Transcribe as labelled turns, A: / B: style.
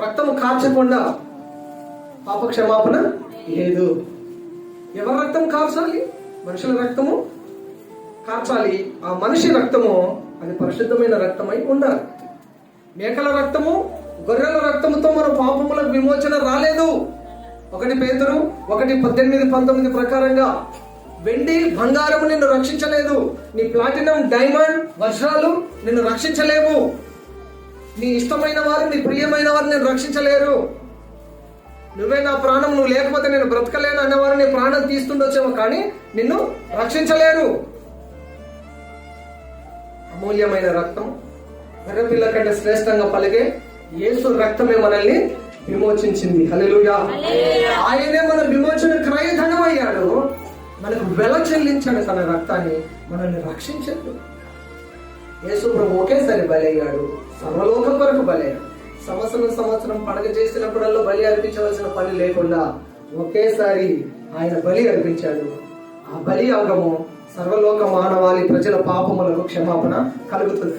A: రక్తము కార్చకుండా పాప క్షమాపణ లేదు. ఎవరి రక్తం కార్చాలి? మనుషుల రక్తము కార్చాలి. ఆ మనిషి రక్తము అది పరిశుద్ధమైన రక్తమై ఉండాలి. మేకల రక్తము, గొర్రెల రక్తముతో మన పాపములకు విమోచన రాలేదు. 1 పేతురు 1:18-19 ప్రకారంగా వెండి బంగారము నిన్ను రక్షించలేదు. నీ ప్లాటినం, డైమండ్, వజ్రాలు నిన్ను రక్షించలేవు. నీ ఇష్టమైన వారు, నీ ప్రియమైన వారు నేను రక్షించలేరు. నువ్వే నా ప్రాణం, నువ్వు లేకపోతే నేను బ్రతకలేను అన్నవారు నీ ప్రాణం తీస్తుండొచ్చేమో కానీ నిన్ను రక్షించలేరు. అమూల్యమైన రక్తం, గొర్రెపిల్ల కంటే శ్రేష్టంగా పలిగే యేసు రక్తమే మనల్ని విమోచించింది. హల్లెలూయా. ఆయనే మన విమోచన క్రయధనం అయ్యాడు. మనకు వెల చెల్లించాడు తన రక్తాన్ని, మనల్ని రక్షించాడు. యేసు ప్రభు ఒకేసారి బలయ్యాడు, సర్వలోకం కొరకు బలయ్యాడు. సంవత్సరం పండుగ చేసినప్పుడల్లా బలి అర్పించవలసిన పని లేకుండా ఒకేసారి ఆయన బలి అర్పించాడు. ఆ బలి అవగము సర్వలోక మానవాళి ప్రజల పాపములకు క్షమాపణ కలుగుతుంది.